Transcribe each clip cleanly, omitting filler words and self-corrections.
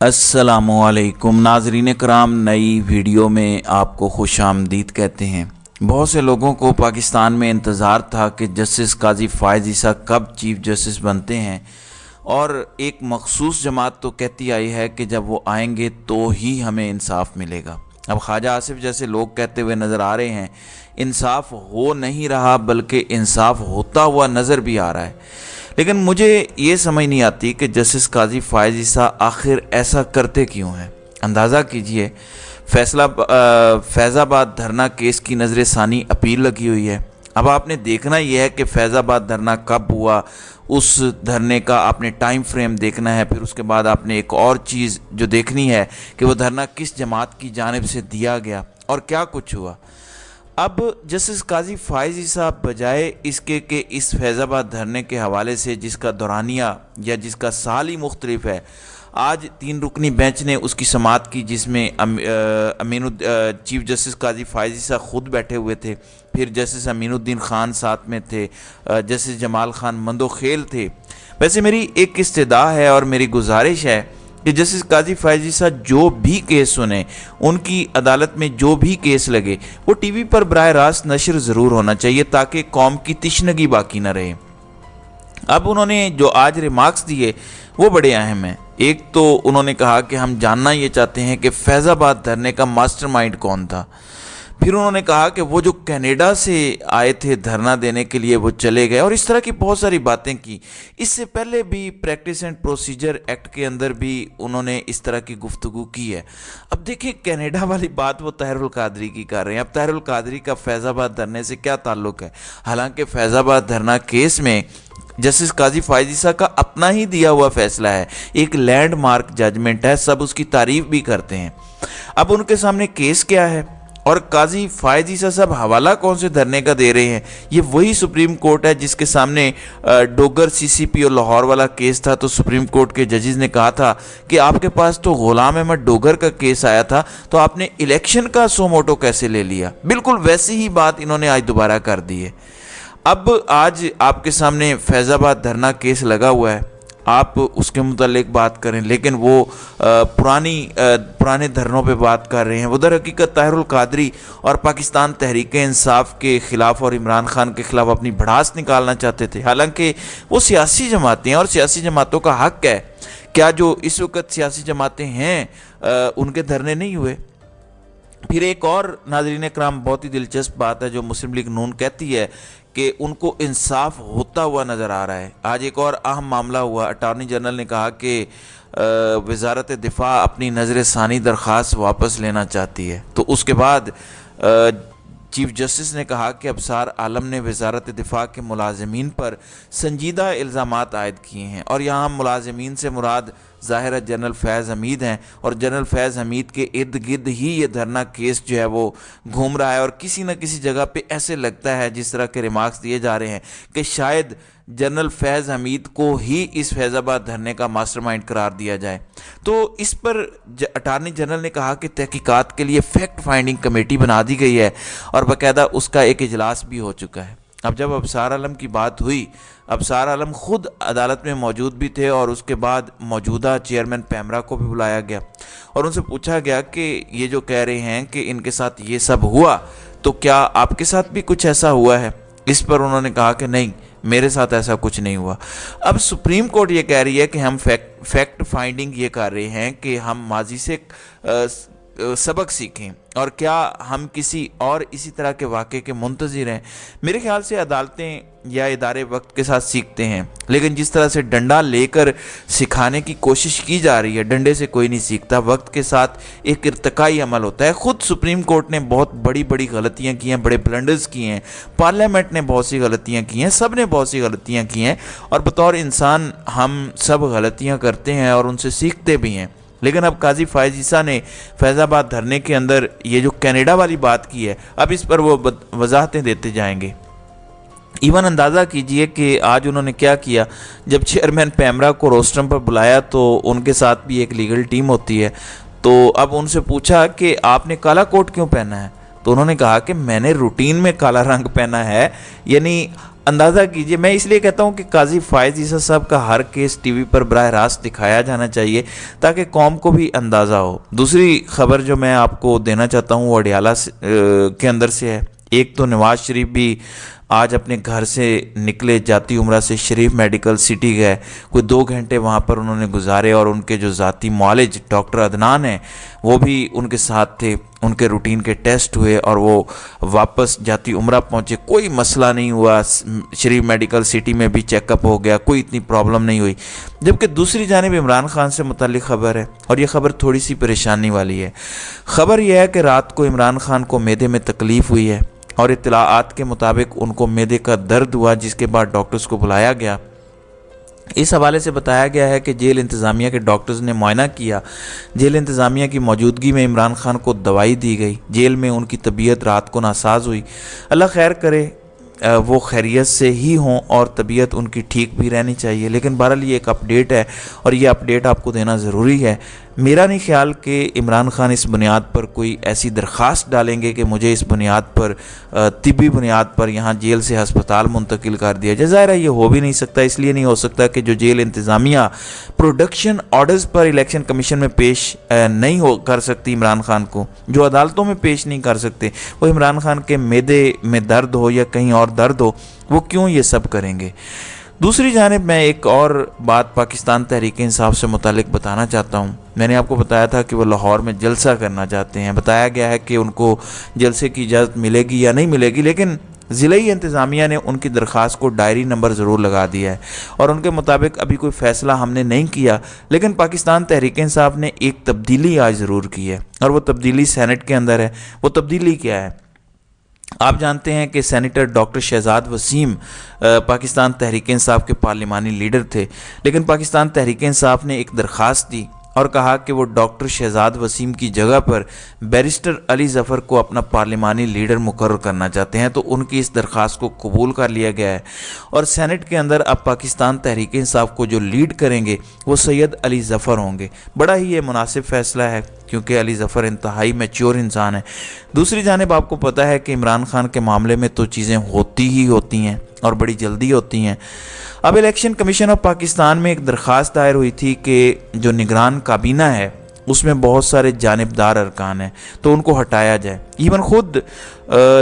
अस्सलामुअलैकुम नाजरीन कराम, नई वीडियो में आपको खुश आमदीद कहते हैं। बहुत से लोगों को पाकिस्तान में इंतज़ार था कि जस्टिस काजी फ़ाइज़ ईसा कब चीफ़ जस्टिस बनते हैं, और एक मखसूस जमात तो कहती आई है कि जब वो आएंगे तो ही हमें इंसाफ मिलेगा। अब ख्वाजा आसिफ जैसे लोग कहते हुए नज़र आ रहे हैं, इंसाफ हो नहीं रहा बल्कि इंसाफ होता हुआ नज़र भी आ रहा है। लेकिन मुझे ये समझ नहीं आती कि जस्टिस काजी फ़ाइज़ ईसा आखिर ऐसा करते क्यों हैं। अंदाज़ा कीजिए, फैज़ाबाद धरना केस की नज़र सानी अपील लगी हुई है। अब आपने देखना यह है कि फैज़ाबाद धरना कब हुआ, उस धरने का आपने टाइम फ्रेम देखना है। फिर उसके बाद आपने एक और चीज़ जो देखनी है कि वो धरना किस जमात की जानिब से दिया गया और क्या कुछ हुआ। अब जस्टिस काजी फ़ाइज़ ईसा बजाय इसके कि इस फैज़ाबाद धरने के हवाले से जिसका दौरानिया या जिसका साल ही मुख्तलिफ है, आज 3 रुकनी बेंच ने उसकी समाअत की, जिसमें चीफ़ जस्टिस काजी फ़ाइज़ ईसा ख़ुद बैठे हुए थे, फिर जस्टिस अमीनुद्दीन ख़ान साथ में थे, जस्टिस जमाल ख़ान मंदोखेल थे। वैसे मेरी एक इस्तदा है और मेरी गुजारिश है कि जस्टिस काजी फ़ाइज़ ईसा जो भी केस सुने, उनकी अदालत में जो भी केस लगे, वो टीवी पर बराह रास्त नशर ज़रूर होना चाहिए ताकि कौम की तिश्नगी बाकी न रहे। अब उन्होंने जो आज रिमार्क्स दिए वो बड़े अहम हैं। एक तो उन्होंने कहा कि हम जानना ये चाहते हैं कि फैज़ाबाद धरने का मास्टरमाइंड कौन था। फिर उन्होंने कहा कि वो जो कनाडा से आए थे धरना देने के लिए वो चले गए, और इस तरह की बहुत सारी बातें की। इससे पहले भी प्रैक्टिस एंड प्रोसीजर एक्ट के अंदर भी उन्होंने इस तरह की गुफ्तगू की है। अब देखिए, कनाडा वाली बात वो ताहिरुल कादरी की कर रहे हैं। अब ताहिरुल कादरी का फैज़ाबाद धरने से क्या ताल्लुक़ है? हालांकि फैज़ाबाद धरना केस में जस्टिस काजी फ़ाइज़ ईसा का अपना ही दिया हुआ फैसला है, एक लैंडमार्क जजमेंट है, सब उसकी तारीफ भी करते हैं। अब उनके सामने केस क्या है और काजी फ़ाइज़ ईसा साहब हवाला कौन से धरने का दे रहे हैं? ये वही सुप्रीम कोर्ट है जिसके सामने डोगर सीसीपी और लाहौर वाला केस था। तो सुप्रीम कोर्ट के जजेस ने कहा था कि आपके पास तो गुलाम अहमद डोगर का केस आया था, तो आपने इलेक्शन का सो मोटो कैसे ले लिया? बिल्कुल वैसी ही बात इन्होंने आज दोबारा कर दी है। अब आज आपके सामने फैज़ाबाद धरना केस लगा हुआ है, आप उसके मुतालिक बात करें, लेकिन वो पुराने धरनों पे बात कर रहे हैं। वो दर हकीकत ताहिरुल कादरी और पाकिस्तान तहरीक इंसाफ के ख़िलाफ़ और इमरान खान के ख़िलाफ़ अपनी भड़ास निकालना चाहते थे। हालांकि वो सियासी जमातें हैं और सियासी जमातों का हक़ है। क्या जो इस वक्त सियासी जमातें हैं उनके धरने नहीं हुए? फिर एक और नाज़रीन कराम बहुत ही दिलचस्प बात है जो मुस्लिम लीग नून कहती है कि उनको इंसाफ होता हुआ नज़र आ रहा है। आज एक और अहम मामला हुआ। अटार्नी जनरल ने कहा कि वज़ारत दिफा अपनी नज़र सानी दरख्वास्त वापस लेना चाहती है। तो उसके बाद चीफ़ जस्टिस ने कहा कि अबसार आलम ने वज़ारत दिफा के मुलाज़मीन पर संजीदा इल्ज़ामात आयद किए हैं, और यहाँ मुलाज़मीन से मुराद ज़ाहिर जनरल फैज़ हमीद हैं, और जनरल फैज़ हमीद के इर्द गिर्द ही ये धरना केस जो है वो घूम रहा है। और किसी न किसी जगह पे ऐसे लगता है, जिस तरह के रिमार्क्स दिए जा रहे हैं, कि शायद जनरल फैज़ हमीद को ही इस फैज़ाबाद धरने का मास्टरमाइंड करार दिया जाए। तो इस पर अटार्नी जनरल ने कहा कि तहकीकात के लिए फैक्ट फाइंडिंग कमेटी बना दी गई है और बाकायदा उसका एक इजलास भी हो चुका है। अब जब अबसार आलम की बात हुई, अबसार आलम ख़ुद अदालत में मौजूद भी थे, और उसके बाद मौजूदा चेयरमैन पैमरा को भी बुलाया गया और उनसे पूछा गया कि ये जो कह रहे हैं कि इनके साथ ये सब हुआ, तो क्या आपके साथ भी कुछ ऐसा हुआ है? इस पर उन्होंने कहा कि नहीं, मेरे साथ ऐसा कुछ नहीं हुआ। अब सुप्रीम कोर्ट ये कह रही है कि हम फैक्ट फाइंडिंग ये कर रहे हैं कि हम माजी से सबक सीखें, और क्या हम किसी और इसी तरह के वाक़े के मुंतज़िर हैं? मेरे ख्याल से अदालतें या इदारे वक्त के साथ सीखते हैं, लेकिन जिस तरह से डंडा लेकर सिखाने की कोशिश की जा रही है, डंडे से कोई नहीं सीखता। वक्त के साथ एक इर्तिकाई अमल होता है। ख़ुद सुप्रीम कोर्ट ने बहुत बड़ी बड़ी गलतियाँ की हैं, बड़े ब्लंडर्स किए हैं, पार्लियामेंट ने बहुत सी गलतियाँ की हैं, सब ने बहुत सी गलतियाँ की हैं, और बतौर इंसान हम सब गलतियाँ करते हैं और उनसे सीखते भी हैं। लेकिन अब काजी फ़ाइज़ ईसा ने फैज़ाबाद धरने के अंदर ये जो कनाडा वाली बात की है, अब इस पर वो वजाहतें देते जाएंगे। इवन अंदाज़ा कीजिए कि आज उन्होंने क्या किया। जब चेयरमैन पैमरा को रोस्ट्रम पर बुलाया तो उनके साथ भी एक लीगल टीम होती है, तो अब उनसे पूछा कि आपने काला कोट क्यों पहना है? तो उन्होंने कहा कि मैंने रूटीन में काला रंग पहना है, यानी اندازہ کیجئے، میں اس لیے کہتا ہوں کہ قاضی فائز عیسیٰ صاحب کا ہر کیس ٹی وی پر براہ راست دکھایا جانا چاہیے تاکہ قوم کو بھی اندازہ ہو۔ دوسری خبر جو میں آپ کو دینا چاہتا ہوں وہ اڈیالہ کے اندر سے ہے۔ ایک تو نواز شریف بھی آج اپنے گھر سے نکلے، جاتی عمرہ سے شریف میڈیکل سٹی گئے، کوئی 2 گھنٹے وہاں پر انہوں نے گزارے، اور ان کے جو ذاتی معالج ڈاکٹر عدنان ہیں وہ بھی ان کے ساتھ تھے، ان کے روٹین کے ٹیسٹ ہوئے اور وہ واپس جاتی عمرہ پہنچے، کوئی مسئلہ نہیں ہوا، شریف میڈیکل سٹی میں بھی چیک اپ ہو گیا، کوئی اتنی پرابلم نہیں ہوئی۔ جبکہ دوسری جانب عمران خان سے متعلق خبر ہے، اور یہ خبر تھوڑی سی پریشانی والی ہے۔ خبر یہ ہے کہ رات کو عمران خان کو معدے میں تکلیف ہوئی ہے، اور اطلاعات کے مطابق ان کو معدے کا درد ہوا، جس کے بعد ڈاکٹرز کو بلایا گیا۔ اس حوالے سے بتایا گیا ہے کہ جیل انتظامیہ کے ڈاکٹرز نے معائنہ کیا، جیل انتظامیہ کی موجودگی میں عمران خان کو دوائی دی گئی، جیل میں ان کی طبیعت رات کو ناساز ہوئی۔ اللہ خیر کرے، وہ خیریت سے ہی ہوں اور طبیعت ان کی ٹھیک بھی رہنی چاہیے، لیکن بہرحال یہ ایک اپڈیٹ ہے اور یہ اپڈیٹ آپ کو دینا ضروری ہے۔ میرا نہیں خیال کہ عمران خان اس بنیاد پر کوئی ایسی درخواست ڈالیں گے کہ مجھے اس بنیاد پر طبی بنیاد پر یہاں جیل سے ہسپتال منتقل کر دیا جائے۔ ظاہر ہے یہ ہو بھی نہیں سکتا، اس لیے نہیں ہو سکتا کہ جو جیل انتظامیہ پروڈکشن آرڈرز پر الیکشن کمیشن میں پیش نہیں کر سکتی عمران خان کو، جو عدالتوں میں پیش نہیں کر سکتے، وہ عمران خان کے معدے میں درد ہو یا کہیں اور درد ہو، وہ کیوں یہ سب کریں گے۔ دوسری جانب میں ایک اور بات پاکستان تحریک انصاف سے متعلق بتانا چاہتا ہوں۔ میں نے آپ کو بتایا تھا کہ وہ لاہور میں جلسہ کرنا چاہتے ہیں، بتایا گیا ہے کہ ان کو جلسے کی اجازت ملے گی یا نہیں ملے گی، لیکن ضلعی انتظامیہ نے ان کی درخواست کو ڈائری نمبر ضرور لگا دیا ہے، اور ان کے مطابق ابھی کوئی فیصلہ ہم نے نہیں کیا، لیکن پاکستان تحریک انصاف نے ایک تبدیلی آج ضرور کی ہے، اور وہ تبدیلی سینٹ کے اندر ہے۔ وہ تبدیلی کیا ہے؟ آپ جانتے ہیں کہ سینیٹر ڈاکٹر شہزاد وسیم پاکستان تحریک انصاف کے پارلیمانی لیڈر تھے، لیکن پاکستان تحریک انصاف نے ایک درخواست دی اور کہا کہ وہ ڈاکٹر شہزاد وسیم کی جگہ پر بیرسٹر علی ظفر کو اپنا پارلیمانی لیڈر مقرر کرنا چاہتے ہیں، تو ان کی اس درخواست کو قبول کر لیا گیا ہے، اور سینٹ کے اندر اب پاکستان تحریک انصاف کو جو لیڈ کریں گے وہ سید علی ظفر ہوں گے۔ بڑا ہی یہ مناسب فیصلہ ہے، کیونکہ علی ظفر انتہائی میچور انسان ہے۔ دوسری جانب آپ کو پتہ ہے کہ عمران خان کے معاملے میں تو چیزیں ہوتی ہی ہوتی ہیں اور بڑی جلدی ہوتی ہیں۔ اب الیکشن کمیشن آف پاکستان میں ایک درخواست دائر ہوئی تھی کہ جو نگران کابینہ ہے اس میں بہت سارے جانبدار ارکان ہیں، تو ان کو ہٹایا جائے۔ ایون خود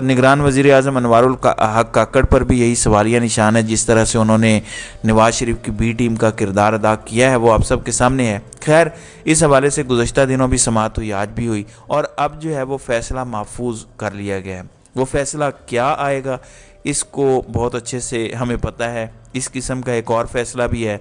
نگران وزیر اعظم انوار الحق کاکڑ پر بھی یہی سوالیہ نشان ہے، جس طرح سے انہوں نے نواز شریف کی بی ٹیم کا کردار ادا کیا ہے وہ آپ سب کے سامنے ہے۔ خیر، اس حوالے سے گزشتہ دنوں بھی سماعت ہوئی، آج بھی ہوئی، اور اب جو ہے وہ فیصلہ محفوظ کر لیا گیا ہے۔ وہ فیصلہ کیا آئے گا اس کو بہت اچھے سے ہمیں پتہ ہے۔ اس قسم کا ایک اور فیصلہ بھی ہے،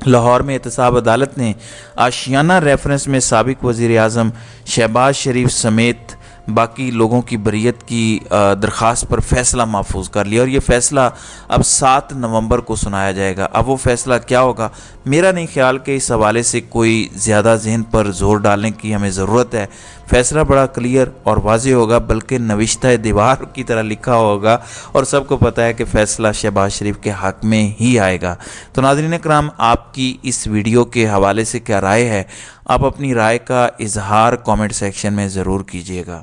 لاہور میں احتساب عدالت نے آشیانہ ریفرنس میں سابق وزیر اعظم شہباز شریف سمیت باقی لوگوں کی بریت کی درخواست پر فیصلہ محفوظ کر لیا، اور یہ فیصلہ اب 7 نومبر کو سنایا جائے گا۔ اب وہ فیصلہ کیا ہوگا؟ میرا نہیں خیال کہ اس حوالے سے کوئی زیادہ ذہن پر زور ڈالنے کی ہمیں ضرورت ہے۔ فیصلہ بڑا کلیئر اور واضح ہوگا، بلکہ نوشتہ دیوار کی طرح لکھا ہوگا، اور سب کو پتہ ہے کہ فیصلہ شہباز شریف کے حق میں ہی آئے گا۔ تو ناظرین کرام، آپ کی اس ویڈیو کے حوالے سے کیا رائے ہے؟ آپ اپنی رائے کا اظہار کامنٹ سیکشن میں ضرور کیجیے گا۔